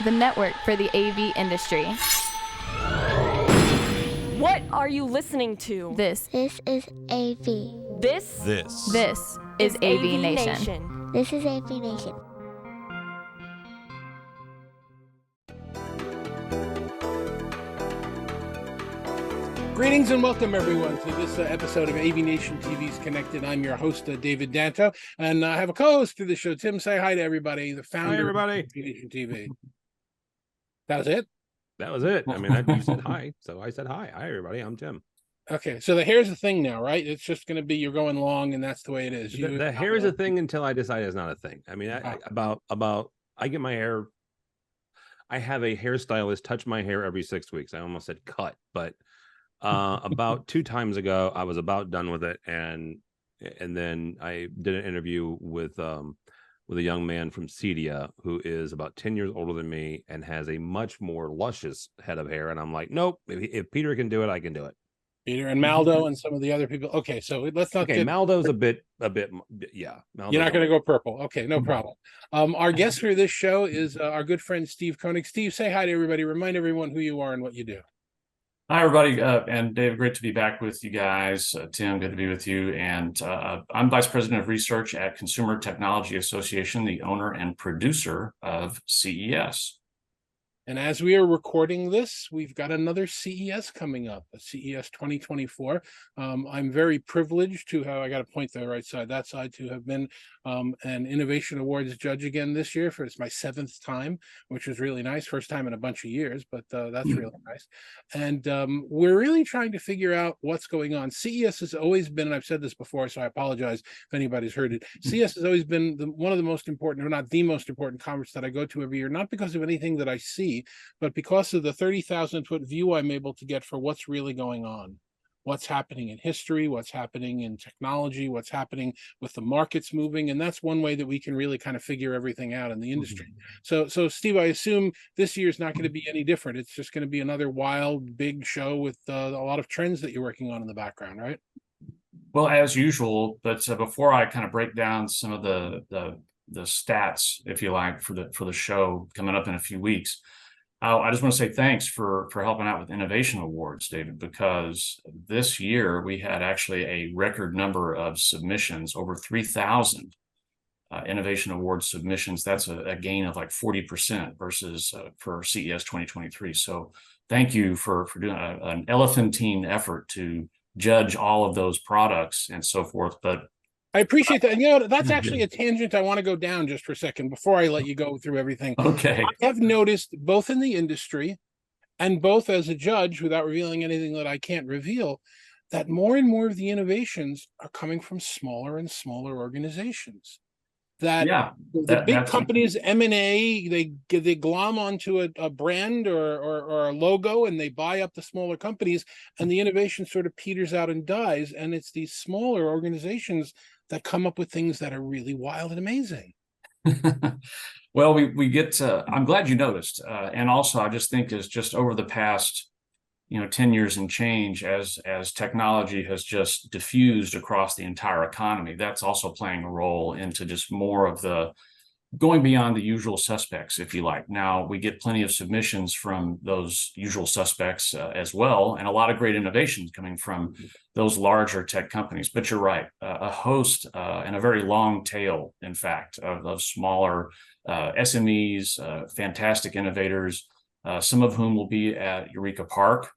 the network for the AV industry. What are you listening to? This is AV. This is AVNation. This is AVNation. Greetings and welcome, everyone, to this episode of AVNation TV's Connected. I'm your host, David Danto, and I have a co-host to the show. Tim, say hi to everybody, the founder of AVNation TV. That was it? That was it. I mean, you said hi, so I said hi. Hi, everybody. I'm Tim. Okay, so here's the thing now, right? It's just going to be you're going long, and that's the way it is. The hair is a thing until I decide it's not a thing. I mean, I get my hair. I have a hairstylist touch my hair every 6 weeks. I almost said cut, but about 2 times ago, I was about done with it, and then I did an interview with a young man from Cedia who is about 10 years older than me and has a much more luscious head of hair. And I'm like, nope, if Peter can do it, I can do it. Peter and Maldo and some of the other people. Okay, so let's not get... Maldo's a bit, yeah. Maldo's You're not going to go purple. Okay, no problem. Our guest for this show is our good friend, Steve Koenig. Steve, say hi to everybody. Remind everyone who you are and what you do. Hi, everybody. And Dave, great to be back with you guys. Tim, good to be with you. And I'm Vice President of Research at Consumer Technology Association, the owner and producer of CES. And as we are recording this, we've got another CES coming up, a CES 2024. I'm very privileged to have, I got to point the right side, that side, to have been an Innovation Awards judge again this year. It's my 7th time, which is really nice. First time in a bunch of years, but that's really nice. And we're really trying to figure out what's going on. CES has always been, and I've said this before, so I apologize if anybody's heard it. CES has always been one of the most important, or not the most important conference that I go to every year, not because of anything that I see, but because of the 30,000-foot view I'm able to get for what's really going on, what's happening in history, what's happening in technology, what's happening with the markets moving. And that's one way that we can really kind of figure everything out in the industry. So Steve, I assume this year's not going to be any different. It's just going to be another wild, big show with a lot of trends that you're working on in the background, right? Well, as usual, but before I kind of break down some of the stats, if you like, for the show coming up in a few weeks, I just want to say thanks for helping out with Innovation Awards, David, because this year we had actually a record number of submissions, over 3,000 Innovation Awards submissions. That's a gain of like 40% versus for CES 2023. So thank you for doing an elephantine effort to judge all of those products and so forth. But I appreciate that. And that's actually a tangent I want to go down just for a second before I let you go through everything. Okay. I have noticed both in the industry and both as a judge, without revealing anything that I can't reveal, that more and more of the innovations are coming from smaller and smaller organizations. The big companies, M&A, they glom onto a brand or a logo, and they buy up the smaller companies, and the innovation sort of peters out and dies. And it's these smaller organizations that come up with things that are really wild and amazing. Well, we get I'm glad you noticed. And also, I just think is just over the past 10 years and change, as technology has just diffused across the entire economy, that's also playing a role into just more of the going beyond the usual suspects, if you like. Now, we get plenty of submissions from those usual suspects as well, and a lot of great innovations coming from those larger tech companies. But you're right, a host and a very long tail, in fact, of smaller SMEs, fantastic innovators, some of whom will be at Eureka Park,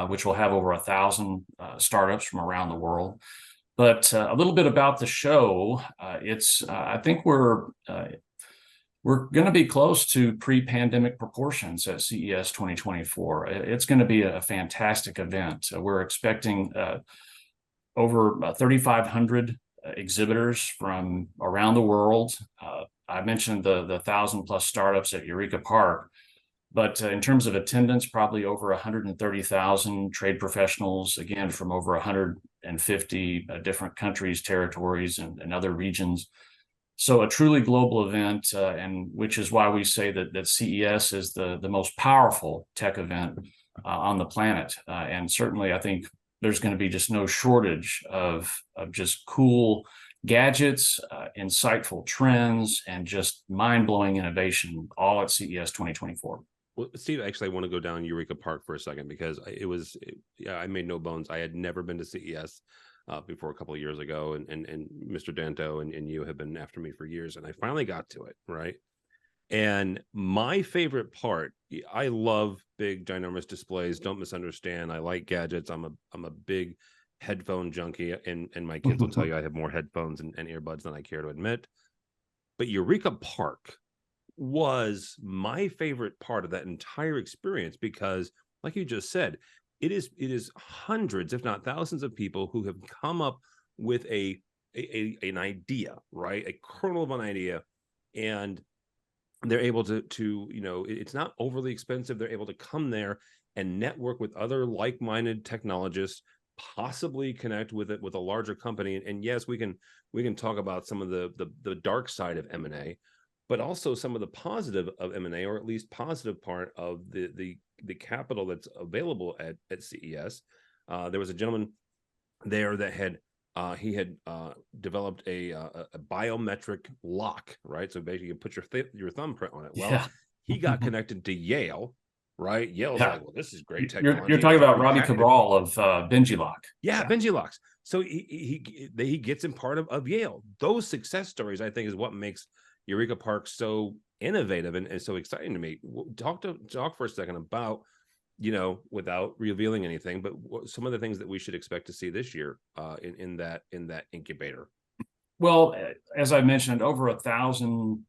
which will have over 1,000 startups from around the world. But a little bit about the show. I think we're going to be close to pre-pandemic proportions at CES 2024. It's going to be a fantastic event. We're expecting over 3,500 exhibitors from around the world. I mentioned the 1,000+ startups at Eureka Park. But in terms of attendance, probably over 130,000 trade professionals, again, from over 150 different countries, territories, and other regions. So a truly global event, and which is why we say that CES is the most powerful tech event on the planet. And certainly, I think there's going to be just no shortage of just cool gadgets, insightful trends, and just mind-blowing innovation, all at CES 2024. Well, Steve, actually, I want to go down Eureka Park for a second because I made no bones. I had never been to CES before a couple of years ago, and Mr. Danto and you have been after me for years, and I finally got to it, right? And my favorite part, I love big, ginormous displays. Don't misunderstand. I like gadgets. I'm a big headphone junkie, and my kids will tell you I have more headphones and earbuds than I care to admit. But Eureka Park was my favorite part of that entire experience because, like you just said, it is hundreds, if not thousands, of people who have come up with an idea, right? A kernel of an idea, and they're able to it's not overly expensive. They're able to come there and network with other like-minded technologists, possibly connect with a larger company. And yes, we can talk about some of the dark side of M&A, but also some of the positive of M&A, or at least positive part of the capital that's available at CES. There was a gentleman there that had developed a biometric lock, right? So basically, you put your thumbprint on it. Well, Yeah. he got connected to Yale, right? Yale's like, well, this is great technology. You're talking about Robbie Cabral of BenjiLock. Yeah, BenjiLocks. So he gets in part of Yale. Those success stories, I think, is what makes Eureka Park so innovative and so exciting to me. Talk for a second about, without revealing anything, but some of the things that we should expect to see this year in that incubator. Well, as I mentioned, over 1,000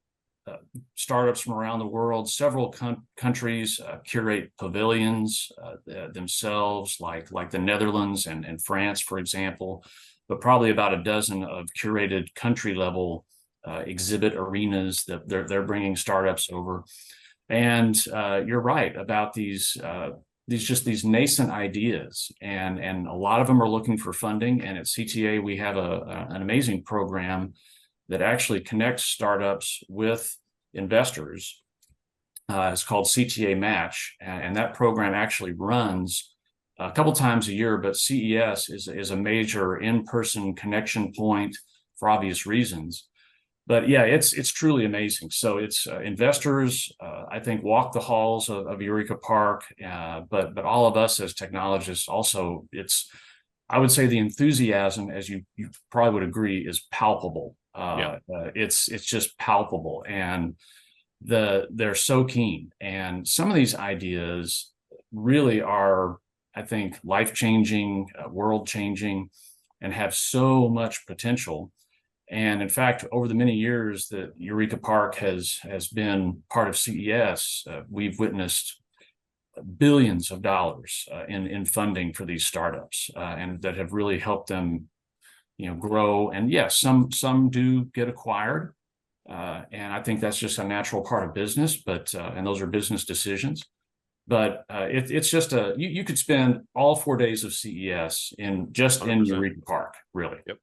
startups from around the world. Several countries curate pavilions themselves, like the Netherlands and France, for example, but probably about a dozen of curated country level exhibit arenas that they're bringing startups over. And you're right about these nascent ideas, and a lot of them are looking for funding. And at CTA, we have an amazing program that actually connects startups with investors. It's called CTA Match, and that program actually runs a couple times a year. But CES is a major in-person connection point for obvious reasons. But yeah, it's truly amazing. So it's investors, I think, walk the halls of Eureka Park, but all of us as technologists also, I would say the enthusiasm, as you probably would agree, is palpable. It's just palpable, and they're so keen. And some of these ideas really are, I think, life-changing, world-changing, and have so much potential. And in fact, over the many years that Eureka Park has been part of CES, we've witnessed billions of dollars in funding for these startups, and that have really helped them, grow. And yes, some do get acquired, and I think that's just a natural part of business. But and those are business decisions. But it's just you could spend all 4 days of CES in 100%. Eureka Park, really. Yep.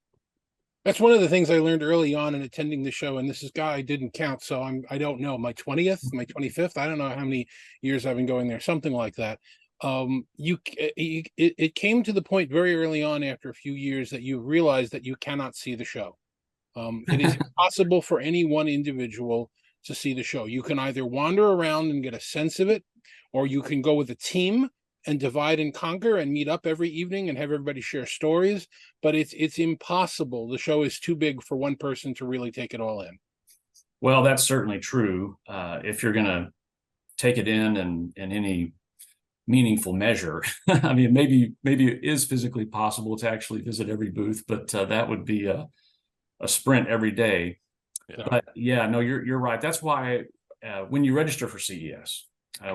That's one of the things I learned early on in attending the show, and this is guy I didn't count, so I don't know, my 20th, my 25th, I don't know how many years I've been going there, something like that. It came to the point very early on after a few years that you realize that you cannot see the show. It is impossible for any one individual to see the show. You can either wander around and get a sense of it, or you can go with a team and divide and conquer and meet up every evening and have everybody share stories. But it's impossible. The show is too big for one person to really take it all in. Well, that's certainly true. If you're going to take it in any meaningful measure, I mean, maybe it is physically possible to actually visit every booth, but that would be a sprint every day. Yeah. But yeah, no, you're right. That's why when you register for CES,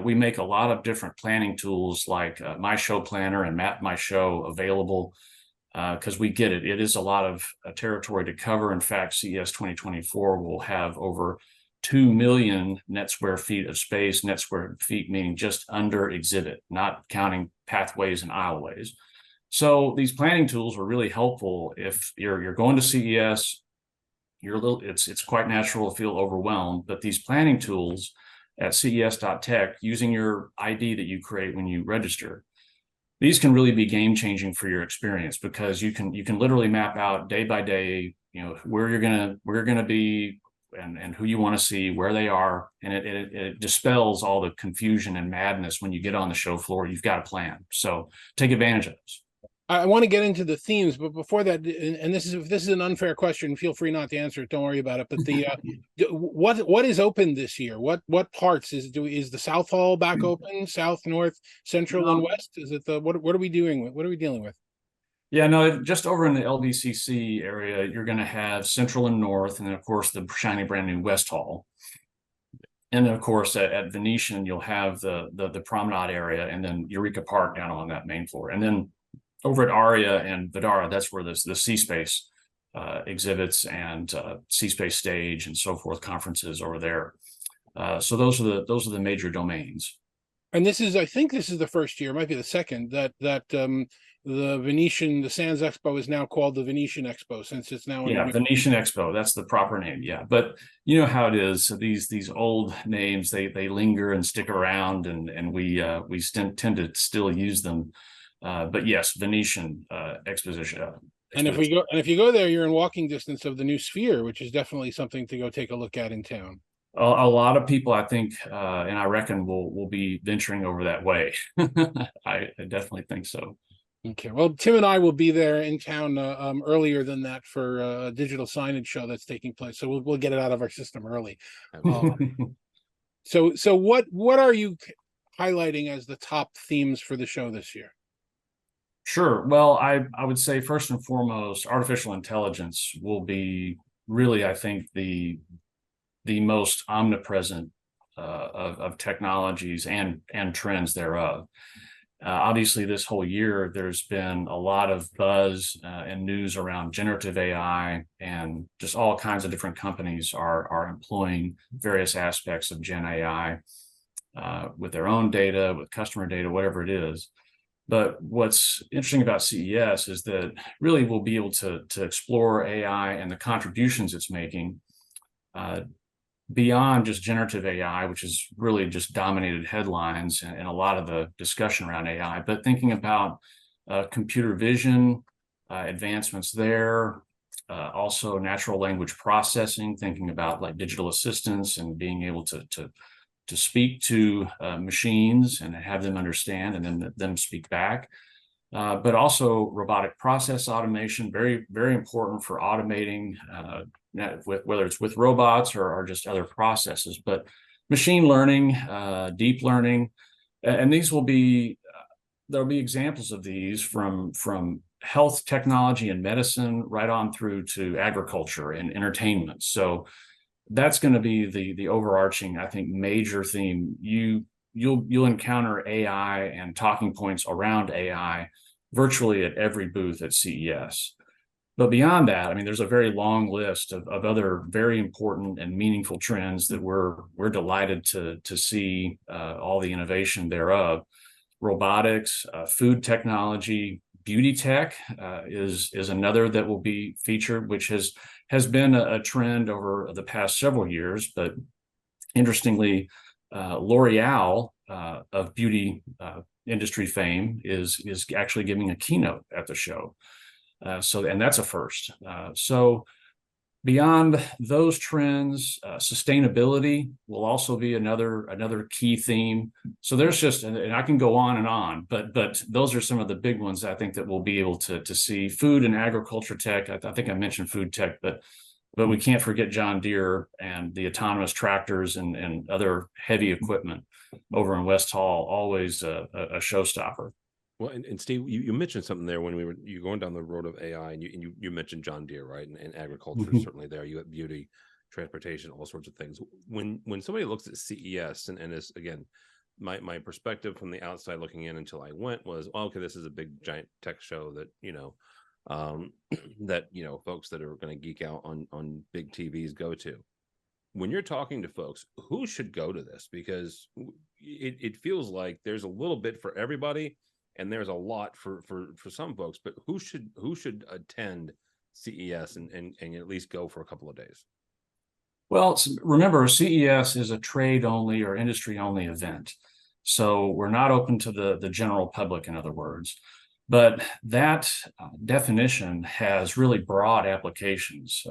we make a lot of different planning tools like My Show Planner and Map My Show available, because we get it. It is a lot of territory to cover. In fact, CES 2024 will have over 2 million net square feet of space, net square feet meaning just under exhibit, not counting pathways and aisleways. So these planning tools are really helpful if you're going to CES. It's quite natural to feel overwhelmed, but these planning tools at ces.tech, using your ID that you create when you register, these can really be game changing for your experience, because you can literally map out day by day where you're gonna be, and who you want to see, where they are, and it dispels all the confusion and madness when you get on the show floor. You've got a plan, so take advantage of this. I want to get into the themes, but before that, and if this is an unfair question, feel free not to answer it. Don't worry about it. But the what is open this year? What parts is the South Hall back open? South, North, Central, and West? Is it what are we doing with? What are we dealing with? Yeah, no, just over in the LDCC area, you're going to have Central and North, and then of course the shiny brand new West Hall. And then of course at Venetian, you'll have the promenade area, and then Eureka Park down on that main floor, and then over at Aria and Vidara, that's where the C-Space exhibits and C-Space stage and so forth, conferences over there. So those are the major domains. And I think this is the first year, it might be the second, that the Venetian, the Sands Expo is now called the Venetian Expo, since it's now Venetian Expo, that's the proper name. Yeah, but you know how it is. So these old names, they linger and stick around, and we tend to still use them. But yes, Venetian exposition. And if you go there, you're in walking distance of the new Sphere, which is definitely something to go take a look at in town. A lot of people, I think, and I reckon will be venturing over that way. I definitely think so. Okay, well, Tim and I will be there in town earlier than that for a digital signage show that's taking place. So we'll get it out of our system early. So what are you highlighting as the top themes for the show this year? Sure. Well, I would say first and foremost, artificial intelligence will be really, I think, the most omnipresent of technologies and trends thereof. Obviously, this whole year, there's been a lot of buzz and news around generative AI, and just all kinds of different companies are employing various aspects of Gen AI with their own data, with customer data, whatever it is. But what's interesting about CES is that really we'll be able to explore AI and the contributions it's making beyond just generative AI, which has really just dominated headlines and a lot of the discussion around AI, but thinking about computer vision, advancements there, also natural language processing, thinking about like digital assistants and being able to speak to machines and have them understand and then them speak back. But also robotic process automation, very, very important for automating, whether it's with robots or just other processes. But machine learning, deep learning, and these will be, there'll be examples of these from health technology and medicine right on through to agriculture and entertainment. So that's going to be the overarching, I think, major theme. You'll encounter AI and talking points around AI virtually at every booth at CES. But beyond that, I mean, there's a very long list of other very important and meaningful trends that we're delighted to see all the innovation thereof. Robotics, food technology, beauty tech is another that will be featured, which has been a trend over the past several years. But interestingly, L'Oreal of beauty industry fame is actually giving a keynote at the show. And that's a first. So beyond those trends, sustainability will also be another key theme. So there's just, and I can go on, but those are some of the big ones I think that we'll be able to see. Food and agriculture tech. I think I mentioned food tech, but we can't forget John Deere and the autonomous tractors and other heavy equipment over in West Hall. Always a showstopper. Well, and Steve, you mentioned something there when you going down the road of AI, and you mentioned John Deere, right? And agriculture is certainly there. You have beauty, transportation, all sorts of things. When somebody looks at CES, and is, again, my perspective from the outside looking in until I went was, oh, okay, this is a big giant tech show that that folks that are going to geek out on big TVs go to. When you're talking to folks, who should go to this? Because it feels like there's a little bit for everybody. And there's a lot for some folks, but who should attend CES and at least go for a couple of days? Well, remember, CES is a trade only or industry only event. So we're not open to the general public, in other words. But that definition has really broad applications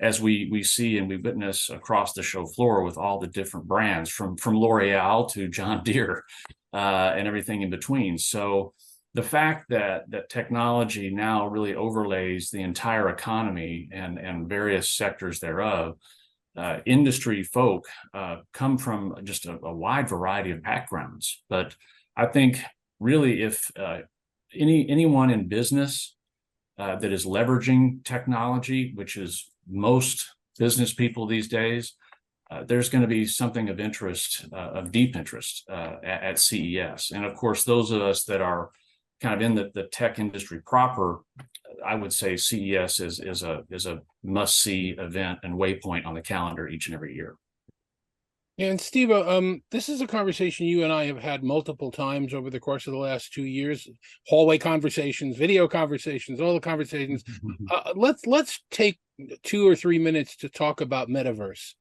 as we see and we witness across the show floor with all the different brands from L'Oreal to John Deere and everything in between. So the fact that technology now really overlays the entire economy and various sectors thereof, industry folk come from just a wide variety of backgrounds. But I think really if anyone in business that is leveraging technology, which is most business people these days, there's going to be something of interest, of deep interest at CES. And of course, those of us that are kind of in the tech industry proper, I would say CES is a must-see event and waypoint on the calendar each and every year. Yeah, and Steve, this is a conversation you and I have had multiple times over the course of the last 2 years. Hallway conversations, video conversations, all the conversations. Let's take 2 or 3 minutes to talk about Metaverse.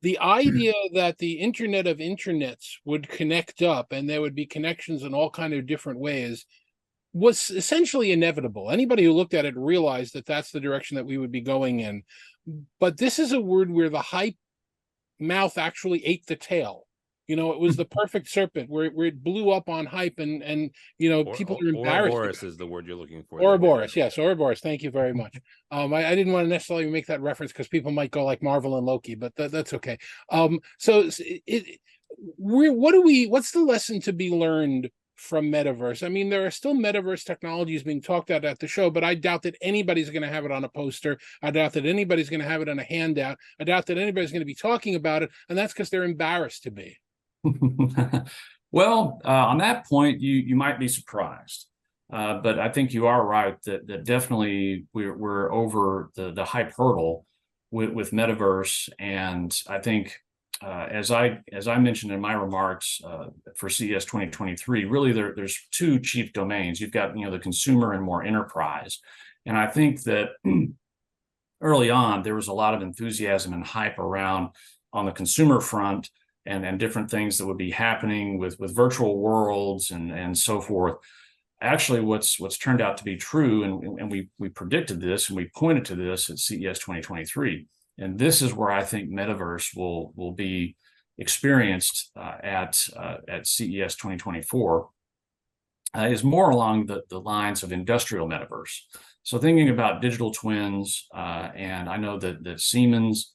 The idea that the Internet of Internets would connect up and there would be connections in all kind of different ways was essentially inevitable. Anybody who looked at it realized that that's the direction that we would be going in. But this is a word where the hype mouth actually ate the tail. It was the perfect serpent where it blew up on hype and people are embarrassed. Ouroboros is the word you're looking for. Ouroboros, yes, Ouroboros. Thank you very much. I didn't want to necessarily make that reference because people might go like Marvel and Loki, but that's okay. What's the lesson to be learned from Metaverse? I mean, there are still Metaverse technologies being talked about at the show, but I doubt that anybody's going to have it on a poster. I doubt that anybody's going to have it on a handout. I doubt that anybody's going to be talking about it, and that's because they're embarrassed to be. Well, on that point, you might be surprised, but I think you are right that definitely we're over the hype hurdle with Metaverse, and I think as I mentioned in my remarks for CES 2023, really there's two chief domains. You've got the consumer and more enterprise, and I think that early on there was a lot of enthusiasm and hype around on the consumer front. And different things that would be happening with virtual worlds and so forth. Actually, what's turned out to be true, and we predicted this and we pointed to this at CES 2023, and this is where I think Metaverse will be experienced at CES 2024, is more along the lines of industrial Metaverse. So thinking about digital twins, and I know that Siemens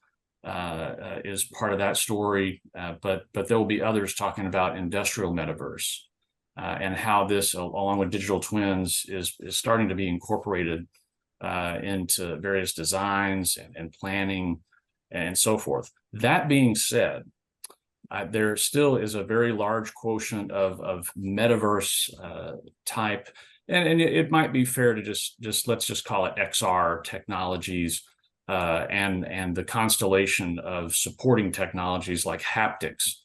is part of that story, but there will be others talking about industrial Metaverse and how this, along with digital twins, is starting to be incorporated into various designs and planning and so forth. That being said, there still is a very large quotient of Metaverse type, and it might be fair to just let's just call it XR technologies. And the constellation of supporting technologies like haptics,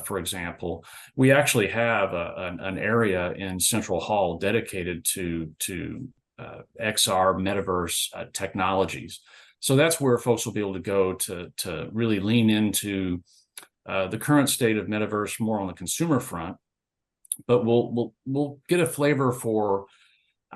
for example. We actually have an area in Central Hall dedicated to XR Metaverse technologies. So that's where folks will be able to go to really lean into the current state of Metaverse more on the consumer front. But we'll get a flavor for.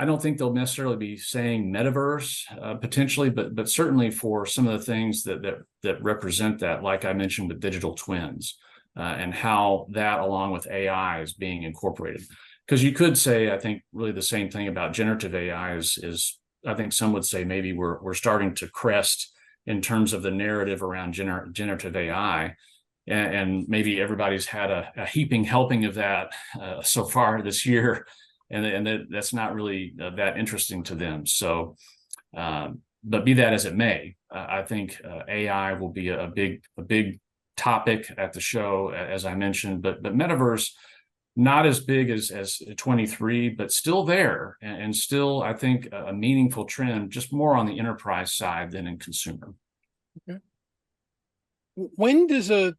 I don't think they'll necessarily be saying Metaverse potentially, but certainly for some of the things that represent that, like I mentioned with digital twins and how that, along with AI, is being incorporated. Because you could say, I think, really the same thing about generative AI is I think some would say maybe we're starting to crest in terms of the narrative around generative AI, and maybe everybody's had a heaping helping of that so far this year. And that's not really that interesting to them. So, but be that as it may, I think AI will be a big topic at the show, as I mentioned. But Metaverse, not as big as 23, but still there, and still I think a meaningful trend, just more on the enterprise side than in consumer. Okay. When does a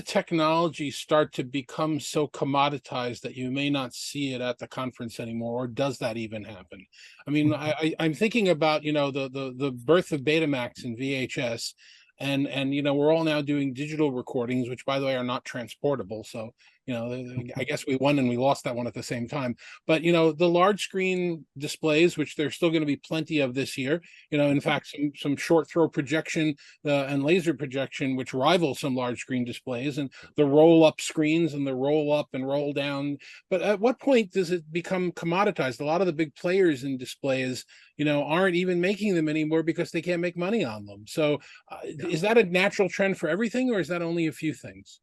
technology start to become so commoditized that you may not see it at the conference anymore, or does that even happen? I mean, I'm thinking about the birth of Betamax and VHS, and we're all now doing digital recordings, which, by the way, are not transportable. So I guess we won and we lost that one at the same time. But the large screen displays, which there's still going to be plenty of this year. In fact, some short throw projection and laser projection, which rival some large screen displays, and the roll up screens and the roll up and roll down. But at what point does it become commoditized? A lot of the big players in displays, aren't even making them anymore because they can't make money on them. So is that a natural trend for everything, or is that only a few things?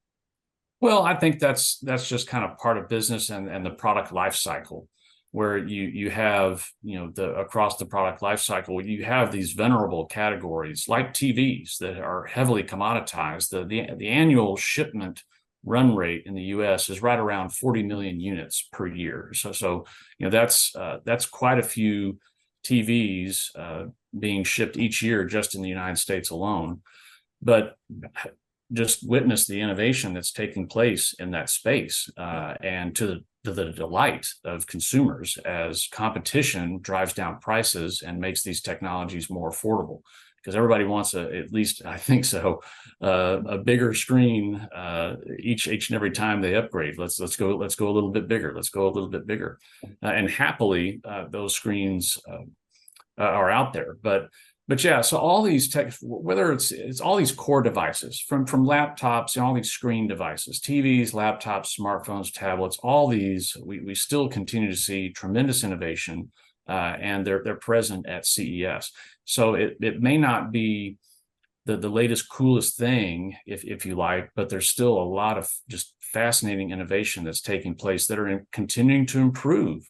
Well, I think that's just kind of part of business and the product life cycle, where you have, across the product life cycle, you have these venerable categories like TVs that are heavily commoditized. The annual shipment run rate in the US is right around 40 million units per year. So that's quite a few TVs being shipped each year just in the United States alone. But just witness the innovation that's taking place in that space, and to the delight of consumers as competition drives down prices and makes these technologies more affordable. Because everybody wants at least I think so, a bigger screen each and every time they upgrade. Let's go a little bit bigger. Let's go a little bit bigger, and happily those screens are out there. But yeah, so all these tech, whether it's all these core devices from laptops and all these screen devices, TVs, laptops, smartphones, tablets, all these, we still continue to see tremendous innovation, and they're present at CES. So it may not be the latest, coolest thing, if you like, but there's still a lot of just fascinating innovation that's taking place that are continuing to improve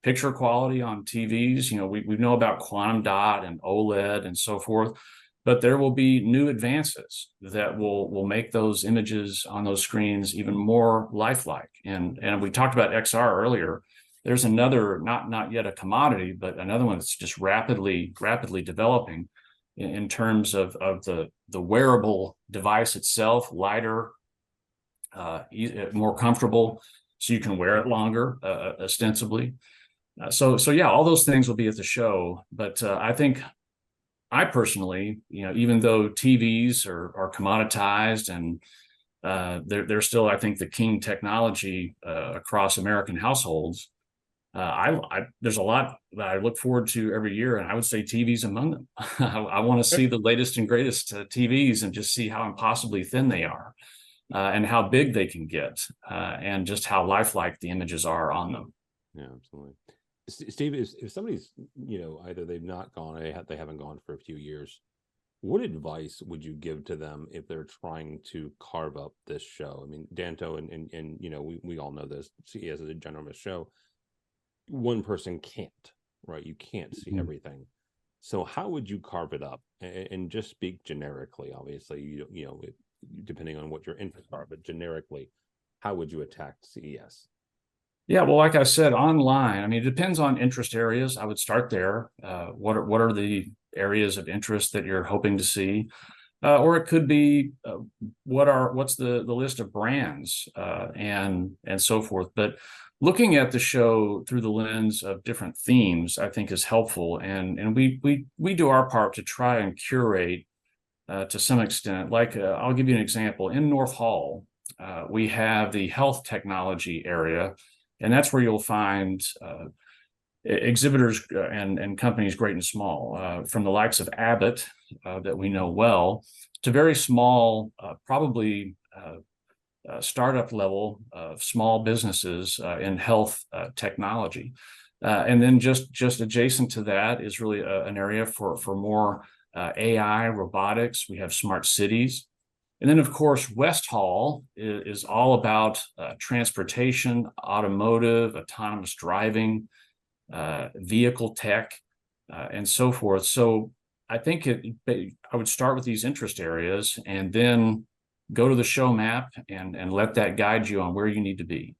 picture quality on TVs. We know about quantum dot and OLED and so forth, but there will be new advances that will make those images on those screens even more lifelike. And we talked about XR earlier. There's another, not yet a commodity, but another one that's just rapidly developing in terms of the wearable device itself, lighter, more comfortable, so you can wear it longer, ostensibly. So yeah, all those things will be at the show. But I personally, even though TVs are commoditized and they're still, I think, the king technology across American households, there's a lot that I look forward to every year, and I would say TVs among them. I want to see the latest and greatest TVs and just see how impossibly thin they are, and how big they can get, and just how lifelike the images are on them. Yeah, absolutely. Steve, if somebody's, either they've not gone, they haven't gone for a few years, what advice would you give to them if they're trying to carve up this show? I mean, Danto and we all know this, CES is a ginormous show. One person can't, right? You can't see everything. So how would you carve it up? And just speak generically, obviously, depending on what your interests are, but generically, how would you attack CES? Yeah, well, like I said, online, I mean, it depends on interest areas. I would start there. What are the areas of interest that you're hoping to see? Or it could be what's the list of brands and so forth. But looking at the show through the lens of different themes, I think, is helpful. And we do our part to try and curate to some extent. Like I'll give you an example. In North Hall, we have the health technology area. And that's where you'll find exhibitors and companies great and small, from the likes of Abbott, that we know well, to very small, probably startup level of small businesses in health technology. And then just adjacent to that is really an area for more AI, robotics. We have smart cities. And then, of course, West Hall is all about transportation, automotive, autonomous driving, vehicle tech, and so forth. So I think I would start with these interest areas and then go to the show map and let that guide you on where you need to be.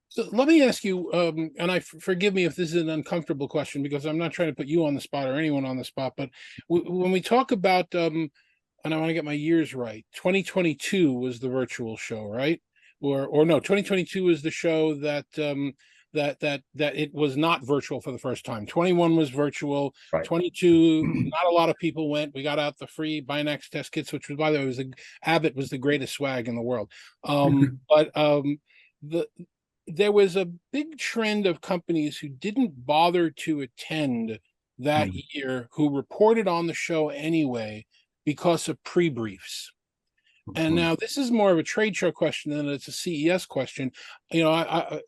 So let me ask you, and forgive me if this is an uncomfortable question, because I'm not trying to put you on the spot or anyone on the spot, but when we talk about and I want to get my years right, 2022 was the virtual show, right? Or no, 2022 is the show that that it was not virtual for the first time. 21 was virtual. Right. 22, not a lot of people went. We got out the free Binax test kits, which was, by the way, Abbott was the greatest swag in the world. There was a big trend of companies who didn't bother to attend that year, who reported on the show anyway because of pre-briefs. And now this is more of a trade show question than it's a CES question. You know,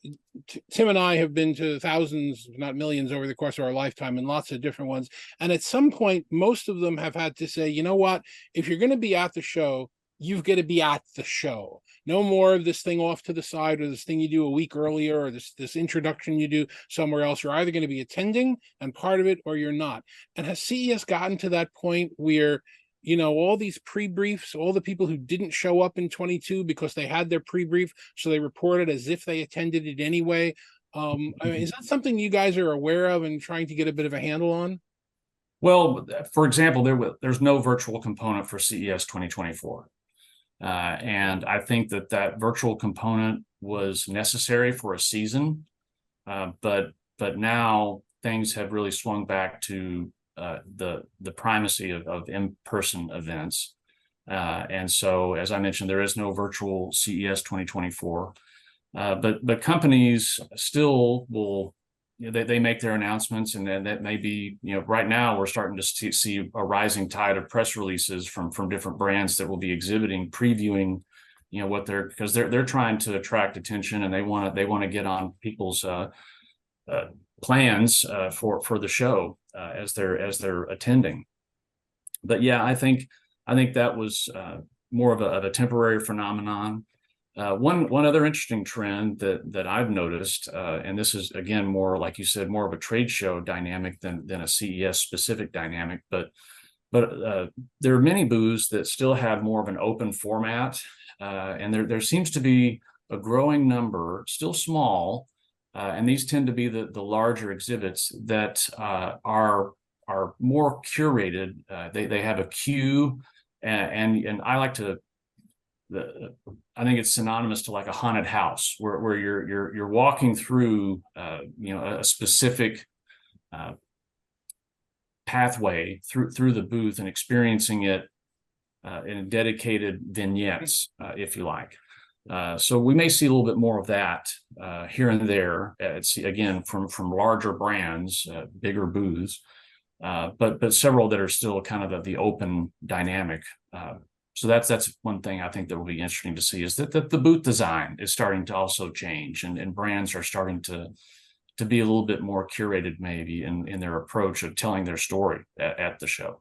Tim and I have been to thousands, if not millions, over the course of our lifetime, and lots of different ones. And at some point, most of them have had to say, you know what, if you're going to be at the show, you've got to be at the show. No more of this thing off to the side, or this thing you do a week earlier, or this introduction you do somewhere else. You're either going to be attending and part of it, or you're not. And has CES gotten to that point where, you know, all these pre-briefs, all the people who didn't show up in 22 because they had their pre-brief, so they reported as if they attended it anyway? I mean, is that something you guys are aware of and trying to get a bit of a handle on? Well, for example, there's no virtual component for CES 2024. And I think that virtual component was necessary for a season, but now things have really swung back to the primacy of in-person events. And so, as I mentioned, there is no virtual CES 2024, but companies still will, you know, they make their announcements, and then that may be, you know, right now we're starting to see a rising tide of press releases from different brands that will be exhibiting, previewing, you know, what because they're trying to attract attention, and they want to get on people's plans for the show as they're attending. But yeah, I think that was more of a temporary phenomenon. One other interesting trend that I've noticed, and this is again more, like you said, more of a trade show dynamic than a CES specific dynamic, but there are many booths that still have more of an open format, and there seems to be a growing number, still small, and these tend to be the larger exhibits that are more curated. They have a queue, and I like to. I think it's synonymous to like a haunted house, where you're walking through you know, a specific pathway through the booth and experiencing it in dedicated vignettes, if you like. So we may see a little bit more of that here and there. It's again from larger brands, bigger booths, but several that are still kind of the open dynamic. So that's one thing I think that will be interesting to see, is that the booth design is starting to also change, and brands are starting to be a little bit more curated maybe in their approach of telling their story at the show.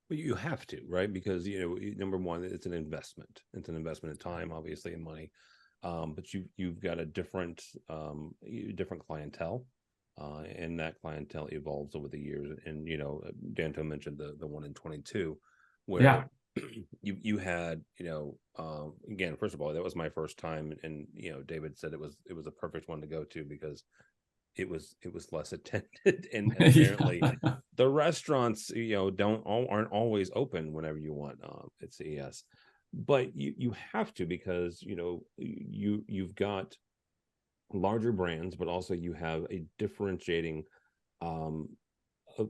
Well, you have to, right? Because, you know, number one, it's an investment. It's an investment in time, obviously, and money. But you've got a different clientele, and that clientele evolves over the years. And, you know, Danto mentioned the one in 22, where you had, you know, again, first of all, that was my first time, and you know, David said it was a perfect one to go to because it was less attended, and apparently the restaurants, you know, aren't always open whenever you want at CES, but you have to, because you know you've got larger brands, but also you have a differentiating of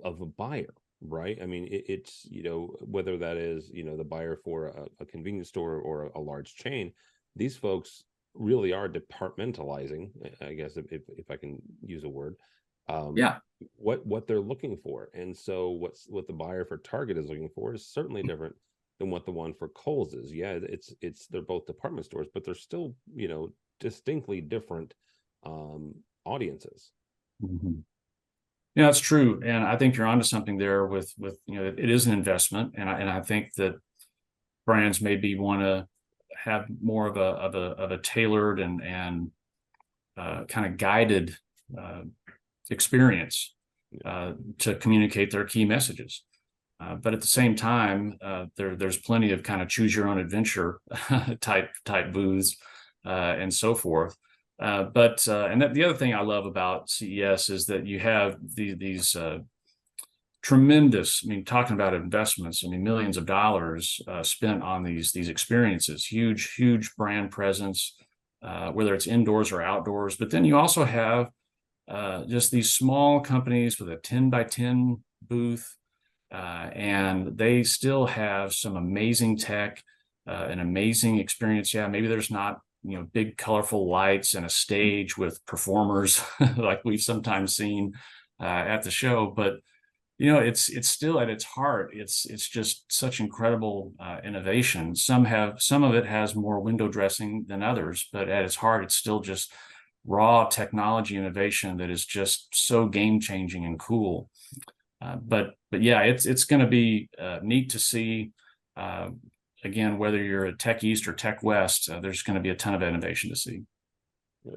a buyer. Right. I mean, it's, you know, whether that is, you know, the buyer for a convenience store or a large chain, these folks really are departmentalizing, I guess, if I can use a word, what they're looking for. And so what the buyer for Target is looking for is certainly different than what the one for Kohl's is. Yeah, they're both department stores, but they're still, you know, distinctly different audiences. Mm-hmm. Yeah, that's true, and I think you're onto something there. With you know, it is an investment, and I think that brands maybe want to have more of a tailored and kind of guided experience to communicate their key messages. But at the same time, there's plenty of kind of choose your own adventure type booths and so forth. But the other thing I love about CES is that you have these tremendous, I mean, talking about investments, I mean, millions of dollars spent on these experiences, huge brand presence, whether it's indoors or outdoors. But then you also have just these small companies with a 10 by 10 booth, and they still have some amazing tech, an amazing experience. Yeah, maybe there's not, big colorful lights and a stage with performers like we've sometimes seen at the show, but it's still at its heart. It's just such incredible innovation. Some of it has more window dressing than others, but at its heart, it's still just raw technology innovation that is just so game changing and cool. But yeah, it's going to be neat to see. Again, whether you're at Tech East or Tech West, there's going to be a ton of innovation to see.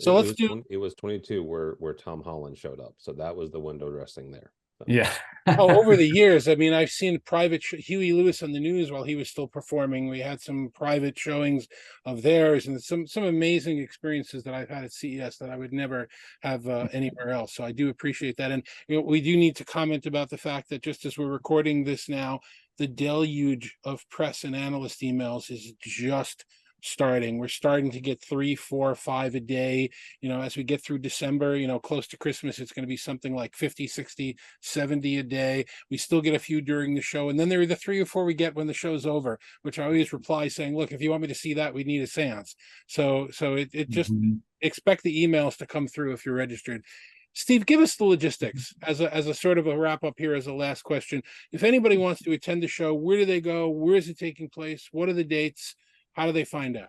So let's do. It was 22 where Tom Holland showed up, so that was the window dressing there. So. Yeah. Over the years, I mean, I've seen private Huey Lewis on the news while he was still performing. We had some private showings of theirs, and some amazing experiences that I've had at CES that I would never have anywhere else. So I do appreciate that, and we do need to comment about the fact that just as we're recording this now, the deluge of press and analyst emails is just starting. We're starting to get 3, 4, 5 a day. As we get through December, close to Christmas, it's going to be something like 50, 60, 70 a day. We still get a few during the show. And then there are the 3 or 4 we get when the show's over, which I always reply saying, look, if you want me to see that, we need a seance. So it just expect the emails to come through if you're registered. Steve, give us the logistics as a sort of a wrap up here as a last question. If anybody wants to attend the show, where do they go? Where is it taking place? What are the dates? How do they find out?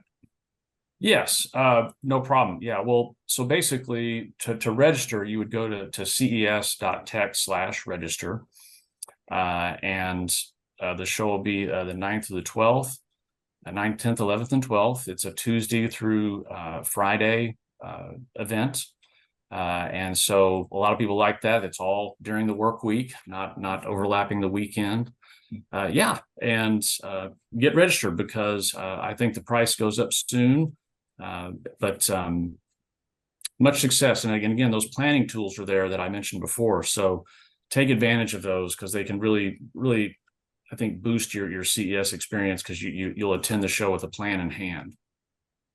Yes, no problem. Yeah, well, so basically to register, you would go to ces.tech/register. And the show will be the 9th to the 12th, 9th, 10th, 11th, and 12th. It's a Tuesday through Friday event. And so a lot of people like that. It's all during the work week, not overlapping the weekend. Yeah, and get registered because I think the price goes up soon. But much success. And again, those planning tools are there that I mentioned before. So take advantage of those because they can really, I think, boost your CES experience because you'll attend the show with a plan in hand.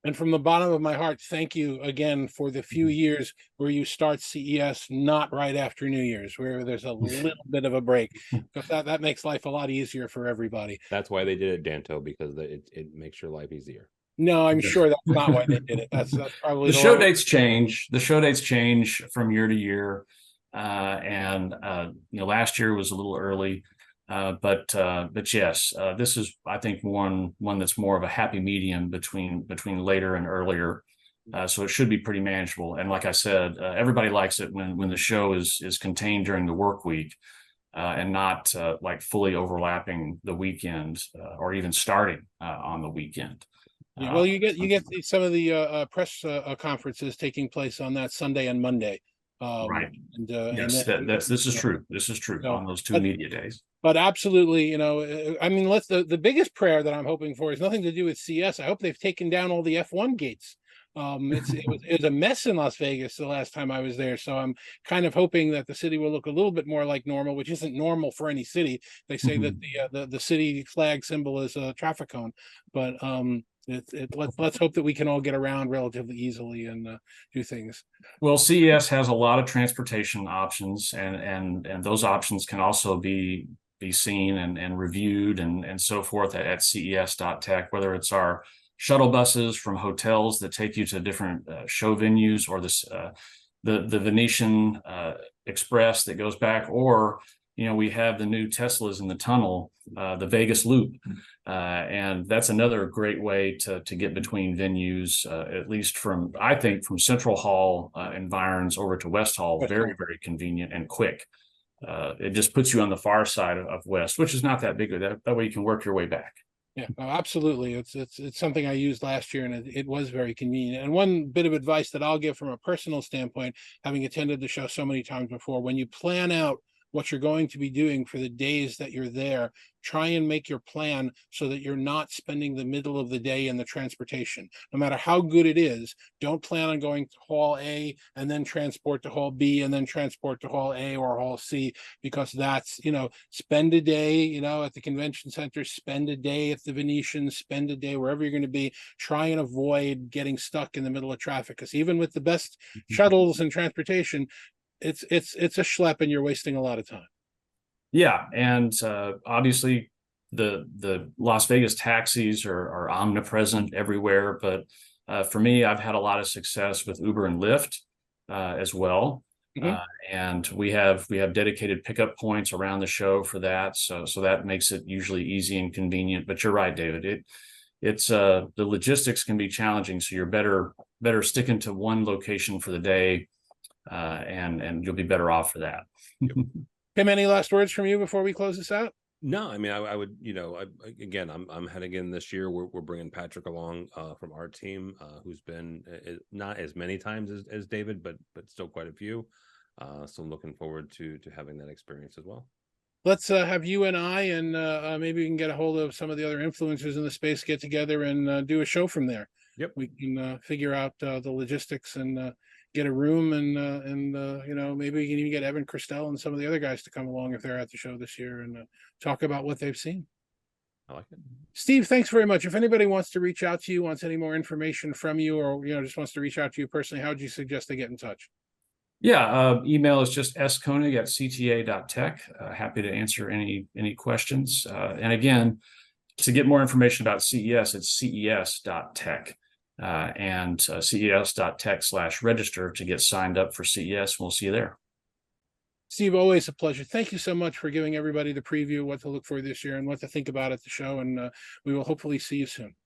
And from the bottom of my heart, thank you again for the few years where you start CES not right after New Year's, where there's a little bit of a break, because that makes life a lot easier for everybody. That's why they did it, Danto, because it makes your life easier. No, I'm sure that's not why they did it. That's probably the show dates change. The show dates change from year to year, and last year was a little early. But yes, this is, I think, one that's more of a happy medium between later and earlier. So it should be pretty manageable. And like I said, everybody likes it when the show is contained during the work week and not like fully overlapping the weekend or even starting on the weekend. Yeah, well, you get some of the press conferences taking place on that Sunday and Monday. Right. And, yes, this is true. This is true on those two media days. But absolutely, I mean, the biggest prayer that I'm hoping for is nothing to do with CS. I hope they've taken down all the F1 gates. It was a mess in Las Vegas the last time I was there. So I'm kind of hoping that the city will look a little bit more like normal, which isn't normal for any city. They say that the city flag symbol is a traffic cone, but let's hope that we can all get around relatively easily and do things. Well, CES has a lot of transportation options, and those options can also be seen and reviewed and so forth at ces.tech, whether it's our shuttle buses from hotels that take you to different show venues, or the Venetian Express that goes back, or we have the new Teslas in the tunnel, the Vegas Loop, and that's another great way to get between venues, at least from Central Hall environs over to West Hall. Very, very convenient and quick. It just puts you on the far side of West, which is not that big. That way you can work your way back. Yeah, absolutely. It's something I used last year, and it was very convenient. And one bit of advice that I'll give from a personal standpoint, having attended the show so many times before, when you plan out what you're going to be doing for the days that you're there. Try and make your plan so that you're not spending the middle of the day in the transportation. No matter how good it is, don't plan on going to Hall A and then transport to Hall B and then transport to Hall A or Hall C, because that's, spend a day, at the convention center, spend a day at the Venetian, spend a day wherever you're going to be. Try and avoid getting stuck in the middle of traffic, because even with the best shuttles and transportation, it's a schlep and you're wasting a lot of time. Yeah, and obviously the Las Vegas taxis are omnipresent everywhere, but for me, I've had a lot of success with Uber and Lyft as well. Mhm. And we have dedicated pickup points around the show for that, so that makes it usually easy and convenient. But you're right, David. It's the logistics can be challenging, so you're better sticking to one location for the day, and you'll be better off for that. Tim, any last words from you before we close this out? No, I mean, I would, again, I'm heading in this year. We're bringing Patrick along from our team, who's been not as many times as David, but still quite a few. So I'm looking forward to having that experience as well. Let's have you and I, and maybe we can get a hold of some of the other influencers in the space, get together and do a show from there. Yep. We can figure out the logistics and get a room, and maybe we can even get Evan Christel and some of the other guys to come along if they're at the show this year and talk about what they've seen. I like it. Steve, thanks very much. If anybody wants to reach out to you, wants any more information from you, or just wants to reach out to you personally, how would you suggest they get in touch? Yeah, email is just skoenig@cta.tech. Happy to answer any questions. And again, to get more information about CES, it's ces.tech. And ces.tech/register to get signed up for CES. We'll see you there. Steve, always a pleasure. Thank you so much for giving everybody the preview of what to look for this year and what to think about at the show. And we will hopefully see you soon.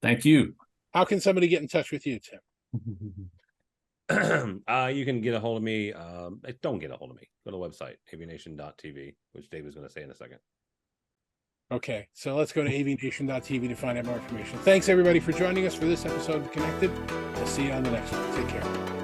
Thank you. How can somebody get in touch with you, Tim? You can get a hold of me. Don't get a hold of me. Go to the website, AVNation.tv, which Dave is going to say in a second. Okay, so let's go to AVNation.tv to find out more information. Thanks, everybody, for joining us for this episode of Connected. We'll see you on the next one. Take care.